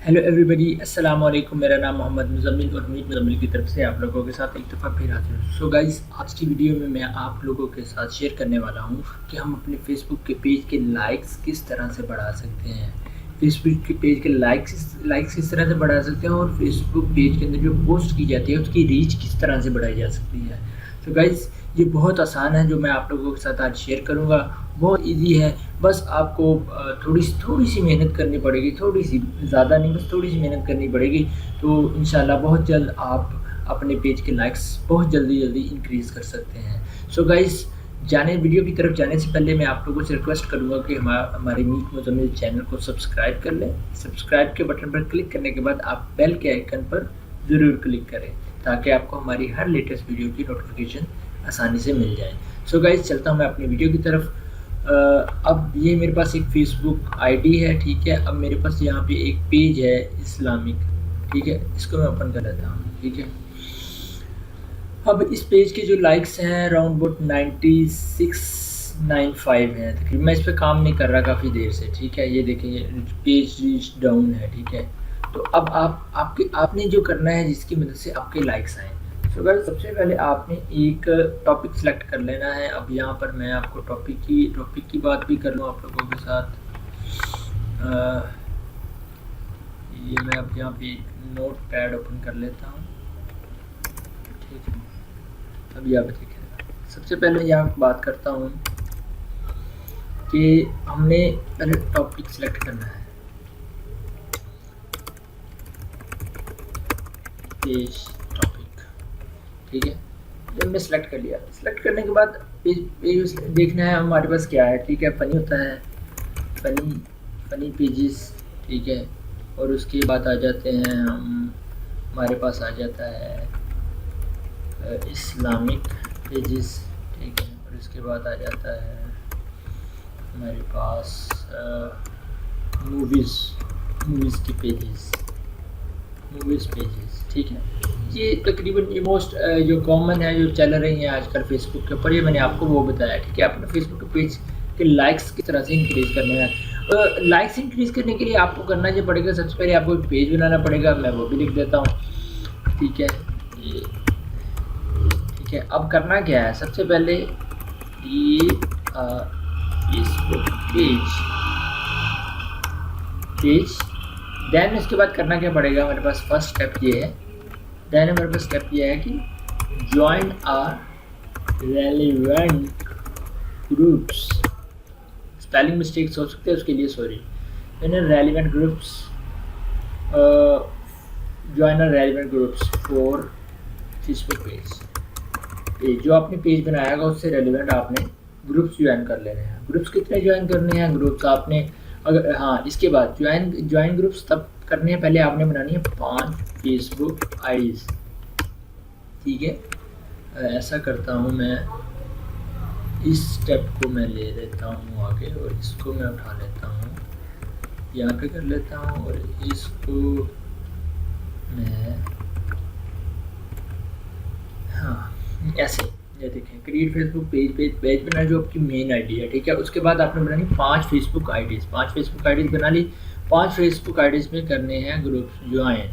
Hello everybody, अस्सलाम वालेकुम। मेरा नाम मोहम्मद मुज़म्मिल और मीत मुज़म्मिल की तरफ से आप लोगों के साथ एक दफ़ा फिर हाज़िर हूँ। सो गाइस, आज की वीडियो में मैं आप लोगों के साथ शेयर करने वाला हूँ कि हम अपने फेसबुक के पेज के लाइक्स किस तरह से बढ़ा सकते हैं। फेसबुक के पेज के लाइक्स किस तरह से बढ़ा सकते हैं और फेसबुक पेज के अंदर जो पोस्ट की जाती है उसकी रीच किस तरह से बढ़ाई जा सकती है। तो गाइस, ये बहुत आसान है जो मैं आप लोगों के साथ आज शेयर करूँगा। बहुत ईजी है, बस आपको थोड़ी सी मेहनत करनी पड़ेगी, थोड़ी सी, ज़्यादा नहीं, बस थोड़ी सी मेहनत करनी पड़ेगी। तो इंशाल्लाह बहुत जल्द आप अपने पेज के लाइक्स बहुत जल्दी इंक्रीज़ कर सकते हैं। सो गाइस, वीडियो की तरफ जाने से पहले मैं आप लोगों से रिक्वेस्ट करूँगा कि हमारे मीत मुज़म्मिल चैनल को सब्सक्राइब कर लें। सब्सक्राइब के बटन पर क्लिक करने के बाद आप बेल के आइकन पर ज़रूर क्लिक करें ताकि आपको हमारी हर लेटेस्ट वीडियो की नोटिफिकेशन आसानी से मिल जाए। सो गाइस, चलता हूँ मैं अपनी वीडियो की तरफ। अब ये मेरे पास एक फ़ेसबुक आईडी है, ठीक है। अब मेरे पास यहाँ पे एक पेज है इस्लामिक, ठीक है। इसको मैं ओपन कर लेता हूँ, ठीक है। अब इस पेज के जो लाइक्स हैं अराउंड अबाउट 9695 हैं तकरीबन। मैं इस पर काम नहीं कर रहा काफ़ी देर से, ठीक है। ये देखें, ये पेज रीच डाउन है, ठीक है। तो अब आपने जो करना है जिसकी मदद से आपके लाइक्स आएँ। तो गाइस, सबसे पहले आपने एक टॉपिक सेलेक्ट कर लेना है। अब यहाँ पर मैं आपको टॉपिक की बात भी कर लूँ आप लोगों के साथ। ये मैं अब यहाँ पे नोट पैड ओपन कर लेता हूँ, ठीक है। अब यहाँ पे देखिए, सबसे पहले यहाँ बात करता हूँ कि हमने पहले टॉपिक सेलेक्ट करना है। पेज टॉपिक, ठीक है। जब हमने सेलेक्ट कर लिया, सेलेक्ट करने के बाद पेज देखना है हमारे पास क्या है, ठीक है। फनी होता है, फनी पेजेस, ठीक है। और उसके बाद आ जाते हैं हमारे पास आ जाता है इस्लामिक पेजेस, ठीक है। और उसके बाद आ जाता है हमारे पास मूवीज़ के पेजेस, ठीक है। ये तकरीबन ये मोस्ट जो कॉमन है, जो चल रही हैं आजकल फेसबुक के ऊपर, ये मैंने आपको वो बताया, ठीक है। अपने फेसबुक के पेज के लाइक्स किस तरह से इंक्रीज़ करने हैं। लाइक्स इंक्रीज़ करने के लिए आपको करना ये पड़ेगा, सबसे पहले आपको एक पेज बनाना पड़ेगा। मैं वो भी लिख देता हूँ, ठीक है। ये ठीक है। अब करना क्या है, सबसे पहले ये फेसबुक पेज देन उसके बाद करना क्या पड़ेगा, मेरे पास फर्स्ट स्टेप ये है। देन मेरे पास स्टेप ये है कि join are relevant groups. Spelling mistakes हो सकते हैं, उसके लिए sorry. Relevant groups, join are relevant groups for Facebook page. जो आपने पेज बनाया होगा उससे रेलिवेंट आपने ग्रुप्स ज्वाइन कर लेने हैं। ग्रुप्स कितने ज्वाइन करने हैं, ग्रुप्स आपने अगर हाँ, इसके बाद ज्वाइन ग्रुप्स तब करने हैं, पहले आपने बनानी है 5 फेसबुक आईडीज़, ठीक है। ऐसा करता हूँ मैं, इस स्टेप को मैं ले लेता हूँ आगे और इसको मैं उठा लेता हूँ, यहाँ पे कर लेता हूँ और इसको मैं हाँ ऐसे, ये देखें, क्रिएट फेसबुक पेज बनाना जो आपकी मेन आईडी है, ठीक है। उसके बाद आपने बनानी 5 फेसबुक आईडीज़, 5 फेसबुक आईडीज़ बना ली। 5 फेसबुक आईडीज़ में करने हैं ग्रुप्स ज्वाइन।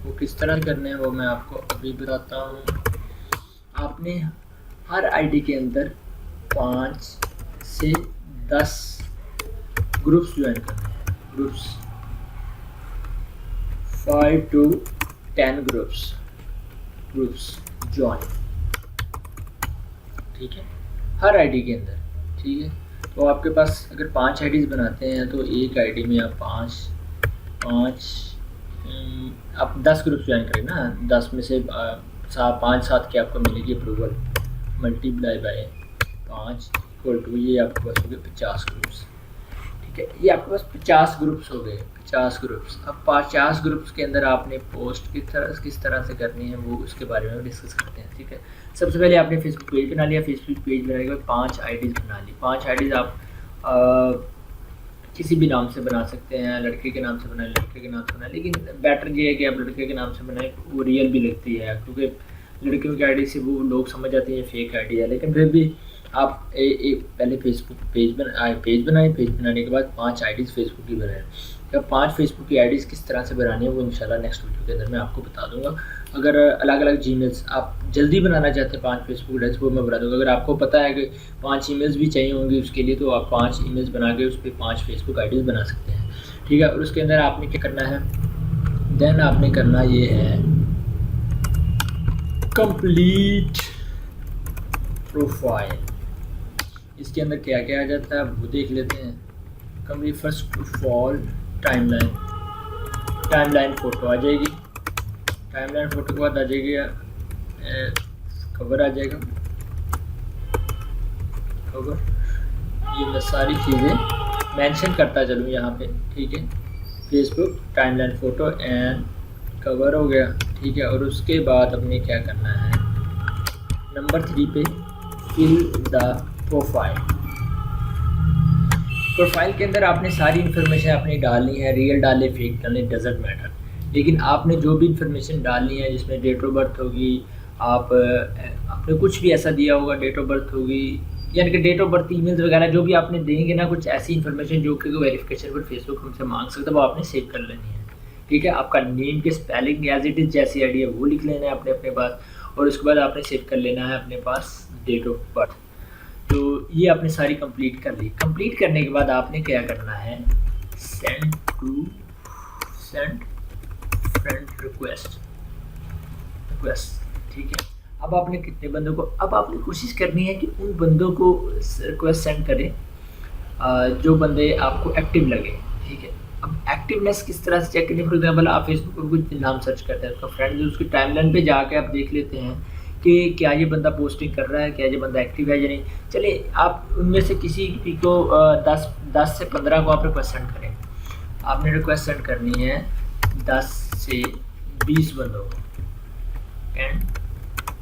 वो किस तरह करने हैं वो मैं आपको अभी बताता हूँ। आपने हर आईडी के अंदर 5 से 10 ग्रुप्स ज्वाइन करने हैं। ग्रुप्स 5 to 10 ग्रुप्स ज्वाइन, ठीक है, हर आईडी के अंदर, ठीक है। तो आपके पास अगर 5 आईडीज़ बनाते हैं तो एक आईडी में आप 5 आप 10 ग्रुप ज्वाइन करें ना। 10 में से 5-7 की आपको मिलेगी approval, multiply by 5 equal to ये आपके पास हो गए 50 ग्रुप्स, ठीक है। ये आपके पास 50 ग्रुप्स हो गए, 50 ग्रुप्स। अब 50 ग्रुप्स के अंदर आपने पोस्ट किस तरह से करनी है वो उसके बारे में डिस्कस करते हैं, ठीक है। सबसे पहले आपने फेसबुक पेज बना लिया। फेसबुक पेज बनाने के बाद 5 आईडीज़ बना ली। 5 आईडीज़ आप किसी भी नाम से बना सकते हैं। लड़के के नाम से बनाए, लड़के के नाम से बनाए, लेकिन बेटर ये है कि आप लड़के के नाम से बनाएं, वो रियल भी लगती है, क्योंकि लड़कियों की आईडी से वो लोग समझ जाते हैं फेक आईडी है। लेकिन फिर भी आप पहले फेसबुक पेज बनाए। पेज बनाने के बाद 5 आईडीज़ फेसबुक की बनाएं। या 5 फेसबुक की आईडीज़ किस तरह से बनानी है वो इंशाल्लाह नेक्स्ट वीडियो के अंदर मैं आपको बता दूंगा। अगर अलग अलग जीमेल्स आप जल्दी बनाना चाहते हैं 5 फेसबुक आईडीज़ वो मैं बता दूंगा। अगर आपको पता है कि 5 ईमेल्स भी चाहिए होंगी उसके लिए तो आप 5 ईमेल्स बना के उस पर 5 फेसबुक आईडीज़ बना सकते हैं, ठीक है। और उसके अंदर आपने क्या करना है, देन आपने करना ये है कंप्लीट प्रोफाइल। इसके अंदर क्या क्या आ जाता है वो देख लेते हैं। Complete first of all timeline photo आ जाएगी। टाइमलाइन फ़ोटो के बाद आ जाएगी कवर आ जाएगा। कवर ये मैं सारी चीज़ें मेंशन करता चलूँ यहाँ पे, ठीक है। Facebook timeline photo and cover हो गया, ठीक है। और उसके बाद अपने क्या करना है, नंबर 3 पे फिल द प्रोफाइल। प्रोफाइल के अंदर आपने सारी इन्फॉर्मेशन अपनी डालनी है, रियल डाले फेक डाले डजेंट मैटर, लेकिन आपने जो भी इन्फॉर्मेशन डालनी है जिसमें डेट ऑफ बर्थ होगी, आपने कुछ भी ऐसा दिया होगा, डेट ऑफ बर्थ होगी, यानी कि डेट ऑफ बर्थ, ईमेल्स वगैरह जो भी आपने देंगे ना, कुछ ऐसी इन्फॉर्मेशन जो कि वेरिफिकेशन पर फेसबुक हमसे मांग सकता है वो आपने सेव कर लेनी है, ठीक है। आपका नेम के स्पेलिंग एज इट इज़ जैसी आईडी है वो लिख लेना है अपने पास, और उसके बाद आपने सेव कर लेना है अपने पास डेट ऑफ बर्थ। तो ये आपने सारी कंप्लीट कर ली। कंप्लीट करने के बाद आपने क्या करना है, सेंड फ्रेंड रिक्वेस्ट, ठीक है। अब आपने कितने बंदों को, अब आपने कोशिश करनी है कि उन बंदों को रिक्वेस्ट सेंड करें जो बंदे आपको एक्टिव लगे, ठीक है। अब एक्टिवनेस किस तरह से चेक करनी, फॉर एग्जाम्पल आप फेसबुक पर कुछ नाम सर्च करते हैं, उसका फ्रेंड जो उसकी टाइमलाइन पे जाके आप देख लेते हैं कि क्या ये बंदा पोस्टिंग कर रहा है, क्या ये बंदा एक्टिव है या नहीं। चलिए आप उनमें से किसी भी को 10 से 15 को आप रिक्वेस्ट सेंड करें। आपने रिक्वेस्ट सेंड करनी है 10 से 20 बंदों को, 10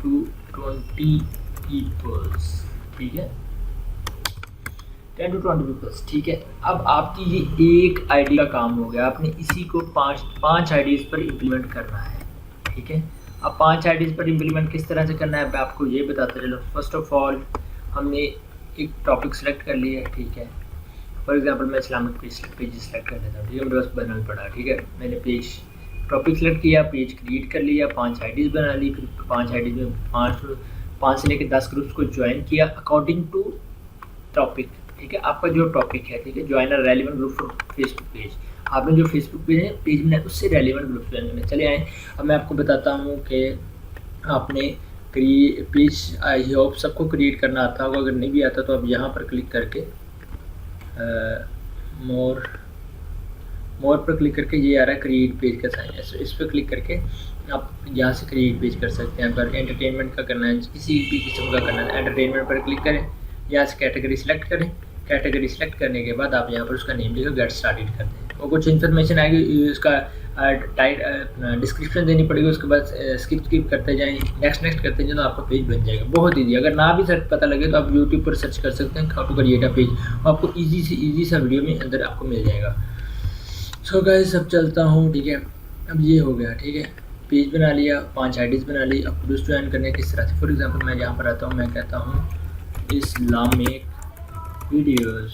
to 20 पीपल्स, ठीक है, 10 to 20 पीपल्स, ठीक है। अब आपकी ये एक आईडी का काम हो गया, आपने इसी को पाँच आईडीज़ पर इम्प्लीमेंट करना है, ठीक है। अब 5 आईडीज़ पर इम्प्लीमेंट किस तरह से करना है मैं आपको ये बताता चलो। फर्स्ट ऑफ ऑल हमने एक टॉपिक सेलेक्ट कर लिया है, ठीक है। फॉर एग्जांपल मैं इस्लामिक पेज सेलेक्ट कर लेता हूँ, ठीक है, मेरे पास बनल पड़ा, ठीक है। मैंने पेज टॉपिक सेलेक्ट किया, पेज क्रिएट कर लिया, 5 आईडीज़ बना ली, फिर 5 आईडीज़ में 5 से लेकर 10 ग्रुप्स को ज्वाइन किया अकॉर्डिंग टू टॉपिक, ठीक है। आपका जो टॉपिक है, ठीक है, join a relevant group for Facebook page, आपने जो फेसबुक पेज बनाया उससे रेलिवेंट ग्रुप ज्वाइन करने चले आए। अब मैं आपको बताता हूँ कि आपने पेज आई होप सबको क्रिएट करना आता होगा, अगर नहीं भी आता तो आप यहाँ पर क्लिक करके मोर पर क्लिक करके ये आ रहा है क्रिएट पेज का साइन है, इस पर क्लिक करके आप यहाँ से क्रिएट पेज कर सकते हैं। अगर एंटरटेनमेंट का करना है, किसी भी किस्म का करना है, एंटरटेनमेंट पर क्लिक करें, यहाँ से कैटेगरी सेलेक्ट करें। कैटेगरी सेलेक्ट करने के बाद आप यहाँ पर उसका नेम लिखो, गेट स्टार्टेड कर दें। और कुछ इन्फॉर्मेशन आएगी, उसका डिस्क्रिप्शन देनी पड़ेगी, उसके बाद स्किप करते जाएँ, नेक्स्ट करते जाएँ तो आपका पेज बन जाएगा। बहुत ईजी, अगर ना भी सर्च पता लगे तो आप यूट्यूब पर सर्च कर सकते हैं how to create a page, आपको ईजी से ईजी सा वीडियो में अंदर आपको मिल जाएगा। सो गाइस अब चलता हूँ, ठीक है। अब ये हो गया, ठीक है, पेज बना लिया, 5 आईडीज़ बना ली। अब ग्रुप्स ज्वाइन करने किस तरह से, फॉर एग्जांपल मैं यहाँ पर आता हूँ, मैं कहता हूँ इस्लामिक वीडियोस,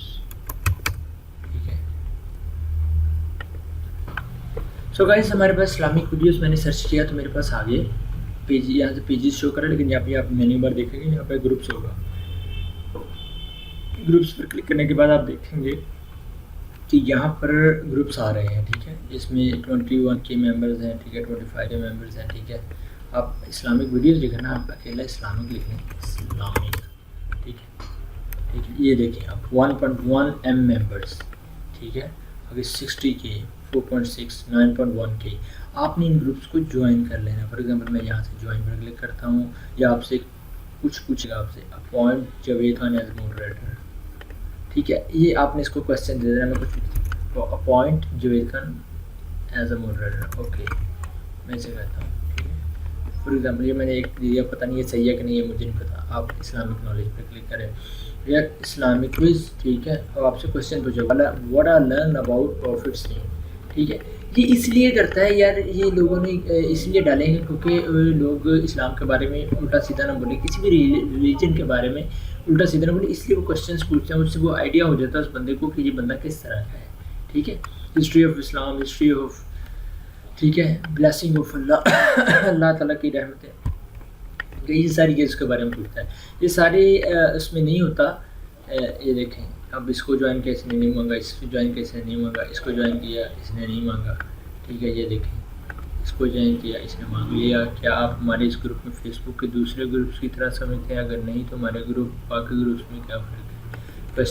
ठीक है। सो गाइस हमारे पास इस्लामिक वीडियोस मैंने सर्च किया तो मेरे पास आ गए पेज, यहाँ से पेजेस शो कर रहे हैं, लेकिन यहाँ पे आप मेन्यू बार देखेंगे, यहाँ पे ग्रुप्स होगा। ग्रुप्स पर क्लिक करने के बाद आप देखेंगे कि यहाँ पर ग्रुप्स आ रहे हैं, ठीक है। इसमें 21 के मेंबर्स हैं, ठीक है, 25 के मेंबर्स हैं, ठीक है। आप इस्लामिक वीडियोस लिखना, आप अकेला इस्लामिक लिखें, इस्लामिक, ठीक है, ठीक है। ये देखिए आप 1.1 M मेंबर्स, ठीक है। अगर 60 के, 4.6, 9.1 के, आपने इन ग्रुप्स को ज्वाइन कर लेना। फॉर एग्जांपल मैं यहाँ से ज्वाइन पर क्लिक करता हूँ, या आपसे कुछ पूछेगा, आपसे appoint Javed Khan as moderator, ठीक है। ये आपने इसको क्वेश्चन दे देना, मैं कुछ appoint Javed Khan as a moderator, okay, मैं इसे कहता हूँ, ठीक है। फॉर एग्जांपल ये मैंने एक दिया, पता नहीं ये सही है कि नहीं, ये मुझे नहीं पता। आप इस्लामिक नॉलेज पे क्लिक करें या इस्लामिक क्विज, ठीक है। अब आपसे क्वेश्चन पूछेगा what are learn about profits, ठीक है। ये इसलिए करता है यार, ये लोगों ने इसलिए डाले हैं क्योंकि लोग इस्लाम के बारे में उल्टा सीधा ना बोले, किसी भी रिलीजन के बारे में उल्टा सीधा ना बोले, इसलिए वो क्वेश्चंस पूछते हैं, उससे वो आइडिया हो जाता है उस बंदे को कि ये बंदा किस तरह का है, ठीक है। History of Islam, history of, ठीक है, ब्लेसिंग ऑफ अल्लाह, अल्लाह ताला की रहमत है, ये सारी चीज़ के बारे में पूछता है। ये सारे इसमें नहीं होता। ये देखें, अब इसको ज्वाइन किया इसने नहीं मांगा, इसको ज्वाइन किया इसने नहीं मांगा, इसको ज्वाइन किया इसने नहीं मांगा, ठीक है। ये देखें, इसको ज्वाइन किया इसने मांग लिया। क्या आप हमारे इस ग्रुप में फेसबुक के दूसरे ग्रुप्स की तरह समझते हैं? अगर नहीं तो हमारे ग्रुप बाकी ग्रुप्स में क्या फ़र्क है?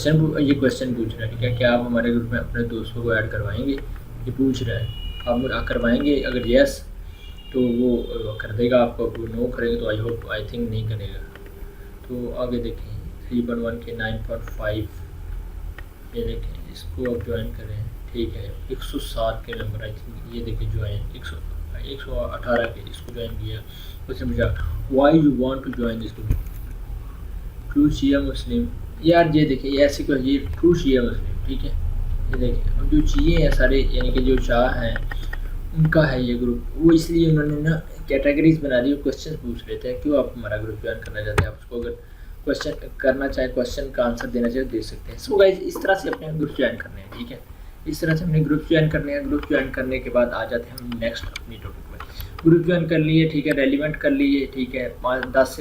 ये क्वेश्चन पूछ रहा है, ठीक है। क्या आप हमारे ग्रुप में अपने दोस्तों को ऐड करवाएंगे? ये पूछ रहा है, आप करवाएंगे? अगर यस तो वो कर देगा आपको, वो नो करेंगे तो आई थिंक नहीं करेगा। तो आगे देखें, 3.1 के 9.5, ये देखें, इसको आप ज्वाइन करें, ठीक है। 107 के नंबर आई थिंक, ये देखें ज्वाइन 118 के, इसको ज्वाइन किया। उसने पूछा why you want to join this group, true Shia Muslim. यार ये देखें, ये ऐसे ये ट्रू शिया मुस्लिम, ठीक है। ये देखें, अब जो चाहिए हैं सारे, यानी कि जो शाह हैं उनका है ये ग्रुप, वो इसलिए उन्होंने ना कैटेगरीज बना दी। क्वेश्चन पूछ लेते हैं, क्यों आप हमारा ग्रुप ज्वाइन करना चाहते हैं? आप उसको अगर क्वेश्चन करना चाहे, क्वेश्चन का आंसर देना चाहे, दे सकते हैं। सो गाइस, इस तरह से अपने ग्रुप ज्वाइन करने हैं, ठीक है। इस तरह से अपने ग्रुप ज्वाइन करने हैं। ग्रुप ज्वाइन करने के बाद आ जाते हैं हम नेक्स्ट अपनी टॉपिक में। ग्रुप ज्वाइन कर लिए, ठीक है, रेलिवेंट कर लिए, ठीक है। 10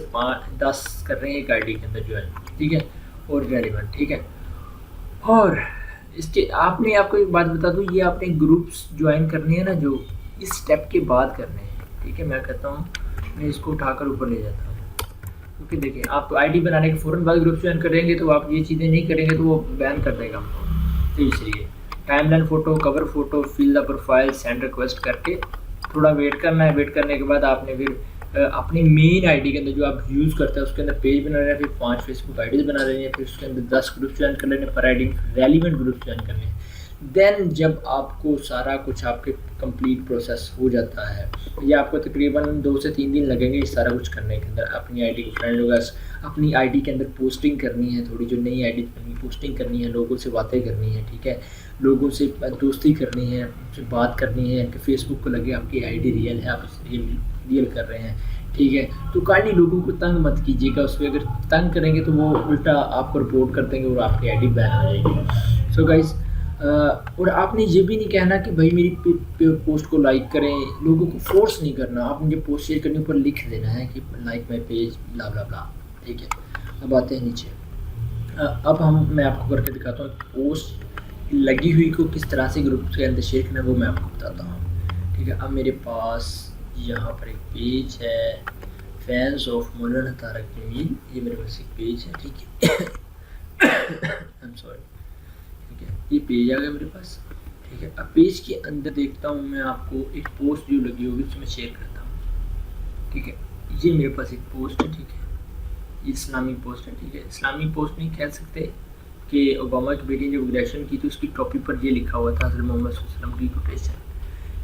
कर रहे हैं एक आईडी के अंदर ज्वाइन, ठीक है, और रेलिवेंट, ठीक है। और इसके आपको एक बात बता दूं, ये आपने ग्रुप्स ज्वाइन करने हैं ना, जो इस स्टेप के बाद करने हैं, ठीक है। मैं कहता हूँ, मैं इसको उठाकर ऊपर ले जाता हूँ, क्योंकि देखिए, आप आईडी बनाने के फ़ौरन बाद ग्रुप ज्वाइन करेंगे तो आप ये चीज़ें नहीं करेंगे तो वो बैन कर देगा हमको। तो इसलिए timeline photo, cover photo, fill the profile, send request करके थोड़ा वेट करना है। वेट करने के बाद आपने फिर अपनी मेन आईडी के अंदर जो आप यूज़ करते हैं उसके अंदर पेज बना रहे हैं, फिर 5 फेसबुक आईडीज़ बना रहे हैं, फिर उसके अंदर 10 ग्रुप ज्वाइन कर लेने, पर आईडी रेलिवेंट ग्रुप ज्वाइन करने। देन जब आपको सारा कुछ आपके कंप्लीट प्रोसेस हो जाता है, ये आपको तकरीबन 2 से 3 दिन लगेंगे इस सारा कुछ करने के अंदर। अपनी आईडी को फ्रेंड होगा, अपनी आईडी के अंदर पोस्टिंग करनी है, थोड़ी जो नई आईडी पोस्टिंग करनी है, लोगों से बातें करनी है, ठीक है, लोगों से दोस्ती करनी है, उनसे बात करनी है कि फेसबुक को लगे आपकी आईडी रियल है, आप रियल कर रहे हैं, ठीक है। तो काइंडली लोगों को तंग मत कीजिएगा। उस पर अगर तंग करेंगे तो वो उल्टा आपको रिपोर्ट कर देंगे और आपकी आईडी बैन हो जाएगी। सो गाइस, और आपने ये भी नहीं कहना कि भाई मेरी पोस्ट को लाइक करें, लोगों को फोर्स नहीं करना। आप मुझे पोस्ट शेयर करने पर लिख देना है कि लाइक माई पेज ब्ला ब्ला ब्ला, ठीक है। अब आते हैं नीचे। अब मैं आपको करके दिखाता हूँ पोस्ट लगी हुई को किस तरह से ग्रुप के अंदर शेयर करना है, वो मैं आपको बताता हूँ, ठीक है। अब मेरे पास यहाँ पर एक पेज है, फैंस ऑफ मौलाना तारक जमील, ये मेरे पास एक पेज है, ठीक है। आई एम सॉरी, ठीक है, ये पेज आ गया मेरे पास, ठीक है। अब पेज के अंदर देखता हूँ मैं आपको एक पोस्ट जो लगी होगी उसमें शेयर करता हूँ, ठीक है। ये मेरे पास एक पोस्ट है, ठीक है, ये इस्लामिक पोस्ट है, ठीक है। इस्लामिक पोस्ट नहीं कह सकते कि ओबामा की बेटी ने जब ग्रेजुएशन की तो उसकी टॉपी पर ये लिखा हुआ था, हज़रत मोहम्मद सल्लल्लाहु अलैहि वसल्लम की कोटेशन,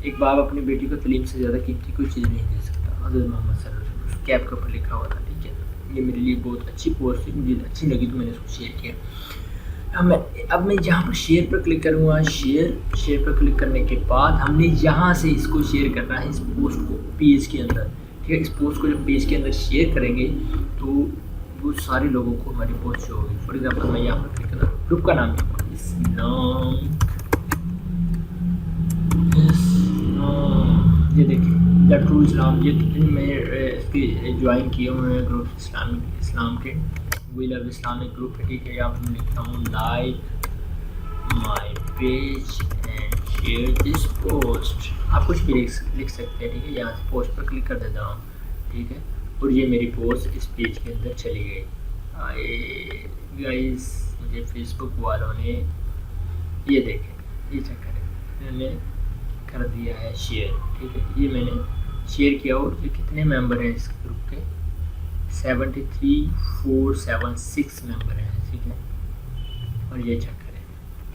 एक बाप अपनी बेटी को तलीम से ज़्यादा कीमती कोई चीज़ नहीं दे सकता, हज़रत मोहम्मद सल्लल्लाहु अलैहि वसल्लम, उस कैप के ऊपर लिखा हुआ था, ठीक है। ये मेरे लिए बहुत अच्छी पोस्ट थी, मुझे अच्छी लगी तो मैंने उसको शेयर किया। अब मैं यहाँ पर शेयर पर क्लिक करूँगा। शेयर पर क्लिक करने के बाद हमने यहाँ से इसको शेयर करना है, इस पोस्ट को पेज के अंदर, ठीक है। इस पोस्ट को जब पेज के अंदर शेयर करेंगे तो वो सारे लोगों को हमारी पोस्ट शो होगी। फॉर एग्जाम्पल मैं यहाँ पर क्लिक करता हूँ, ग्रुप का नाम है इस्लाम, ये देखिए द ट्रू इस्लाम, ये जितने मैं इसके ज्वाइन किए हुए हैं ग्रुप इस्लाम के, वी लव इस्लामिक ग्रुप है, ठीक है। यहाँ पर मैं लिखता हूँ like my page and share this post, आप कुछ भी लिख सकते हैं, ठीक है। यहाँ से पोस्ट पर क्लिक कर देता हूँ, ठीक है, और ये मेरी पोस्ट इस पेज के अंदर चली गई। गाइस, मुझे फेसबुक वालों ने ये देखें, ये चेक करें, इन्होंने कर दिया है शेयर, ठीक है। ये मैंने शेयर किया और ये कितने मेंबर हैं इस ग्रुप के, 73476 मेंबर हैं, ठीक है। और ये चेक करें,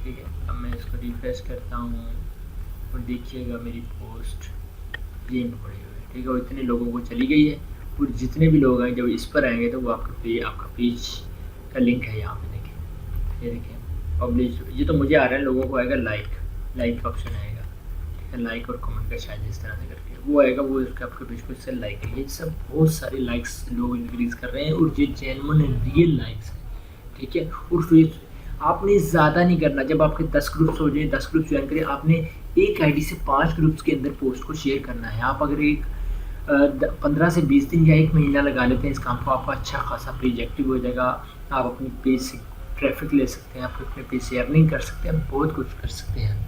ठीक है। अब मैं इसको रिफ्रेश करता हूँ और देखिएगा मेरी पोस्ट ये पड़ी हुई है, ठीक है, और इतने लोगों को चली गई है। और जितने भी लोग हैं जब इस पर आएंगे तो वो आपका पेज का लिंक है, यहाँ पे देखें, ये देखें पब्लिश, ये तो मुझे आ रहा है, लोगों को आएगा लाइक का ऑप्शन आएगा, ठीक है, लाइक और कमेंट का शायद इस तरह से करके वो आएगा, वो उसका आपके पेज को इससे लाइक है। ये सब बहुत सारे लाइक्स लोग इंक्रीज़ कर रहे हैं और ये जेन्युइन रियल लाइक्स हैं, ठीक है। और फिर आपने ज़्यादा नहीं करना। जब आपके 10 ग्रुप्स हो जाए, 10 ग्रुप्स ज्वाइन करें, आपने एक आईडी से 5 ग्रुप्स के अंदर पोस्ट को शेयर करना है। आप अगर एक 15 से 20 दिन या 1 महीना लगा लेते हैं इस काम को, आपका अच्छा खासा पेज एक्टिव हो जाएगा। आप अपने पेज से ट्रैफिक ले सकते हैं, आप अपने पेज से अर्निंग कर सकते हैं, बहुत कुछ कर सकते हैं।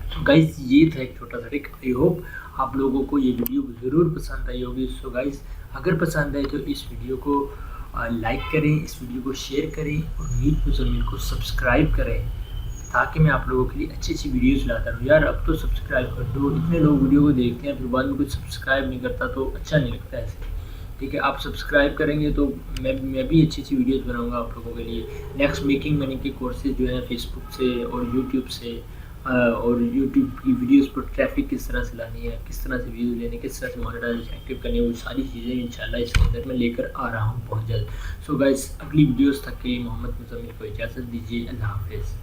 तो गाइज़ ये था एक छोटा सा ट्रिक। आई होप आप लोगों को ये वीडियो ज़रूर पसंद आई होगी। सो गाइज़ अगर पसंद आए तो इस वीडियो को लाइक करें, इस वीडियो को शेयर करें और मीत मुज़म्मिल को सब्सक्राइब करें, ताकि मैं आप लोगों के लिए अच्छी वीडियोस लाता रहूँ। यार अब तो सब्सक्राइब कर दो, इतने लोग वीडियो को देखते हैं फिर बाद में कुछ सब्सक्राइब नहीं करता तो अच्छा नहीं लगता ऐसे। ठीक है, आप सब्सक्राइब करेंगे तो मैं भी अच्छी वीडियोस बनाऊंगा आप लोगों के लिए। नेक्स्ट मेकिंग मनी के कोर्सेज जो है फेसबुक से और यूट्यूब से, और यूट्यूब की वीडियोस पर ट्रैफिक किस तरह से लानी है, किस तरह से व्यूज़ लेने, किस तरह से मोनेटाइजेशन एक्टिव करनी है, वो सारी चीज़ें इंशाल्लाह इसके अंदर मैं लेकर आ रहा हूँ बहुत जल्द। सो गाइस अगली वीडियोस तक के लिए मोहम्मद मुज़म्मिल को इजाज़त दीजिए। अल्लाह हाफ़िज़।